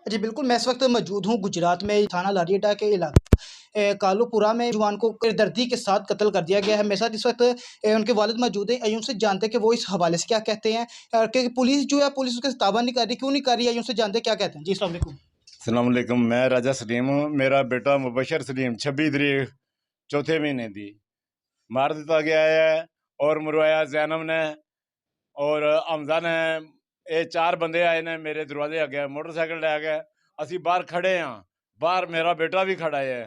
जी बिल्कुल, मैं इस वक़्त मौजूद हूँ गुजरात में थाना लारिएटा के इलाके कालूपुरा में जवान को दर्दी के साथ कत्ल कर दिया गया है। मेरे साथ इस वक़्त उनके वालिद मौजूद हैं। आइए उनसे जानते हैं कि वो इस हवाले से क्या कहते हैं कि पुलिस जो है पुलिस उसका ताबा नहीं कर रही, क्यों नहीं कर रही है? आइए उनसे जानते हैं क्या कहते हैं। जी, अस्सलाम वालेकुम। अस्सलाम वालेकुम। मैं राजा सलीम हूँ। मेरा बेटा मुबशर सलीम 26 तरीक चौथे महीने दी मार दिता गया है और मरवाया जैनब ने और हमजा ने। ये चार बंदे आए ने मेरे दरवाजे अगे मोटरसाइकिल लै गए। असी बाहर खड़े हाँ, बाहर मेरा बेटा भी खड़ा है।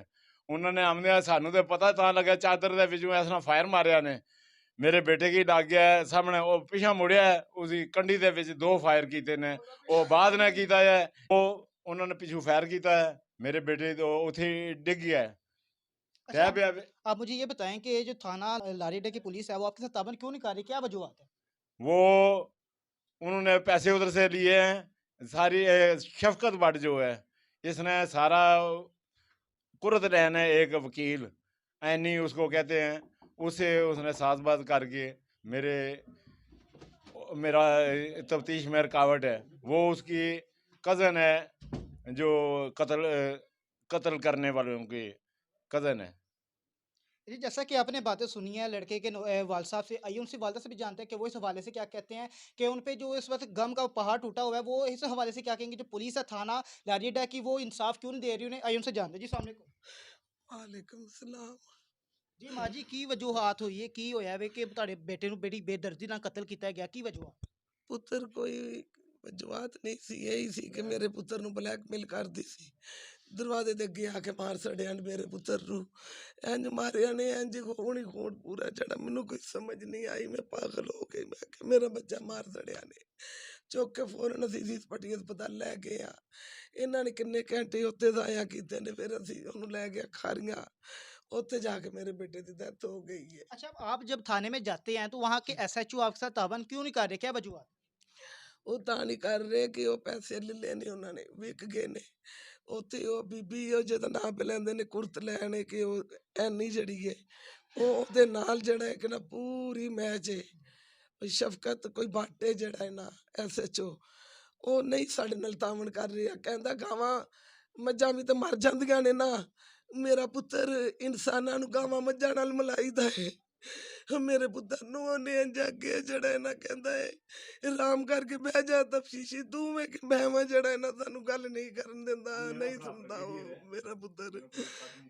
उन्होंने हमने सानू तो पता तां लग्या चादर दे विचों इस तरह फायर मारिया ने। मेरे बेटे की लग गया है सामने, वो पिछा मुड़िया है, उसकी कंडी दे विच 2 फायर कीते ने। वो बाद ने कीता है, वो उन्होंने पिछू फायर किया है। मेरे बेटे तो उथे डिग गया है। अच्छा, कह आप पिया आप मुझे ये बताएँ कि ये जो थाना लारिएटा की पुलिस है, वो आपके साथ ताबन क्यों नहीं कर रही? क्या वजूहत है? वो उन्होंने पैसे उधर से लिए हैं। सारी शफकत भट्ट जो है, इसने सारा कुरत रैन है, एक वकील एनी उसको कहते हैं, उसे उसने साजबाज करके मेरे मेरा तफ्तीश में रुकावट है। वो उसकी कज़न है जो कत्ल करने वालों की कज़न है। जी, जैसा कि आपने बातें सुनी हैं लड़के के वाल साहब से, आइए उनसे वालिदा से भी जानते हैं कि वो इस हवाले से क्या कहते हैं कि उन पे जो इस वक़्त गम का पहाड़ टूटा हुआ है, वो इस हवाले से क्या कहेंगे? जो पुलिस है थाना लारिएटा की, वो इंसाफ़ क्यों नहीं दे रही उन्हें? आइए उनसे जानते हैं। जी, अस्सलाम वालेकुम। वालेकुम सलाम। जी, माँ जी की वजूहात हुई है, की होया वे कि ਤੁਹਾਡੇ बेटे ਨੂੰ ਬੜੀ ਬੇਦਰਦੀ ਨਾਲ ਕਤਲ ਕੀਤਾ ਗਿਆ, ਕੀ ਵਜੂਹਾ? ਪੁੱਤਰ ਕੋਈ ਵਜੂਹਾਤ ਨਹੀਂ ਸੀ, ਇਹੀ ਸੀ ਕਿ ਮੇਰੇ ਪੁੱਤਰ ਨੂੰ ਬਲੈਕਮੇਲ ਕਰਦੀ ਸੀ। ਦਰਵਾਜ਼ੇ ਦੇ ਅੱਗੇ ਆ ਕੇ ਮਾਰ ਛੱਡਿਆ ਨੇ ਮੇਰੇ ਪੁੱਤਰ ਨੂੰ। ਇੰਝ ਮਾਰਿਆ ਨੇ, ਇੰਝ ਖੂਨ ਹੀ ਖੂਨ ਪੂਰਾ ਚੜਾ। ਮੈਨੂੰ ਕੋਈ ਸਮਝ ਨਹੀਂ ਆਈ, ਮੈਂ ਪਾਗਲ ਹੋ ਗਈ। ਮੈਂ ਕਿ ਮੇਰਾ ਬੱਚਾ ਮਾਰ ਛੱਡਿਆ ਨੇ। ਚੁੱਕ ਕੇ ਫੌਰਨ ਅਸੀਂ ਪੱਟੀ ਹਸਪਤਾਲ ਲੈ ਗਏ ਆ। ਇਹਨਾਂ ਨੇ ਕਿੰਨੇ ਘੰਟੇ ਉੱਥੇ ਜ਼ਾਇਆ ਕੀਤੇ ਨੇ, ਫਿਰ ਅਸੀਂ ਉਹਨੂੰ ਲੈ ਗਏ ਖਾਰੀਆਂ। ਉੱਥੇ जा के मेरे बेटे की डेथ हो गई है। अच्छा, अब आप जब थाने में जाते हैं, तो वहाँ के एसएचओ आपके साथ ताबन क्यों नहीं कर रहे? क्या वजूहा? ਉਹ ਤਾਂ ਨਹੀਂ ਕਰ ਰਹੇ ਕਿ ਉਹ ਪੈਸੇ ਲੈ ਲਏ ਨੇ, ਉਹਨਾਂ ਨੇ ਵਿਕ ਗਏ ਨੇ। ਉੱਥੇ ਉਹ ਬੀਬੀ ਉਹ ਜਿਹਦਾ ਨਾਂ ਪੇ ਲੈਂਦੇ ਨੇ ਕੁਰਤ ਲੈਣੇ ਕਿ ਉਹ ਐਨੀ ਜਿਹੜੀ ਹੈ ਉਹ ਉਹਦੇ ਨਾਲ ਜਿਹੜਾ ਇੱਕ ਨਾ ਪੂਰੀ ਮੈਚ ਹੈ। ਉਹ ਸ਼ਫਕਤ ਕੋਈ ਬਾਟੇ ਜਿਹੜਾ ਹੈ ਨਾ ਐਸਐਚਓ, ਉਹ ਨਹੀਂ ਸਾਡੇ ਨਾਲ ਤਾਮਣ ਕਰ ਰਿਹਾ। ਕਹਿੰਦਾ ਗਾਵਾਂ ਮੱਝਾਂ ਵੀ ਤਾਂ ਮਰ ਜਾਂਦੀਆਂ ਨੇ ਨਾ, ਮੇਰਾ ਪੁੱਤਰ ਇਨਸਾਨਾਂ ਨੂੰ ਗਾਵਾਂ ਮੱਝਾਂ ਨਾਲ ਮਿਲਾਈਦਾ ਹੈ। ਮੇਰੇ ਪੁੱਤਰ ਨੂੰ ਉਹਨੇ ਇੰਝ ਅੱਗੇ ਜਿਹੜਾ ਹੈ ਨਾ ਕਹਿੰਦਾ ਹੈ ਆਰਾਮ ਕਰਕੇ ਬਹਿ ਜਾ ਤਫਸੀਸ਼ੀ ਤੂੰ ਮੈਂ ਕਿ ਬਹਿਵਾਂ, ਜਿਹੜਾ ਹੈ ਨਾ ਸਾਨੂੰ ਗੱਲ ਨਹੀਂ ਕਰਨ ਦਿੰਦਾ, नहीं सुनता वो मेरा पुत्र।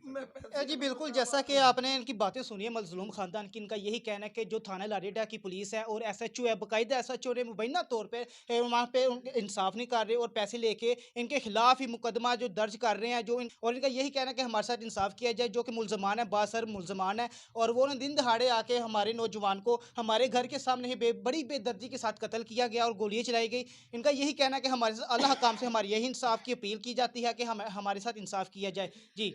मैं पैसे जी बिल्कुल, मंगता जैसा कि हूँ। आपने इनकी बातें सुनी है मज़लूम ख़ानदान की, इनका यही कहना है कि जो थाना लारिएटा की पुलिस है और एसएचओ है, बाकायदा एसएचओ ने मुबैना तौर पे वहाँ पे इंसाफ नहीं कर रहे और पैसे लेके इनके खिलाफ ही मुकदमा जो दर्ज कर रहे हैं, और इनका यही कहना है कि हमारे साथ इंसाफ किया जाए। जो कि मुलजमान है, बासर मुलजमान है, और वो दिन दहाड़े आके हमारे नौजवान को हमारे घर के सामने ही बड़ी बेदर्दी के साथ कत्ल किया गया और गोलियाँ चलाई गई। इनका यही कहना है कि हमारे अल्लाह काम से हमारी यही इंसाफ की अपील की जाती है कि हमारे साथ इंसाफ किया जाए। जी।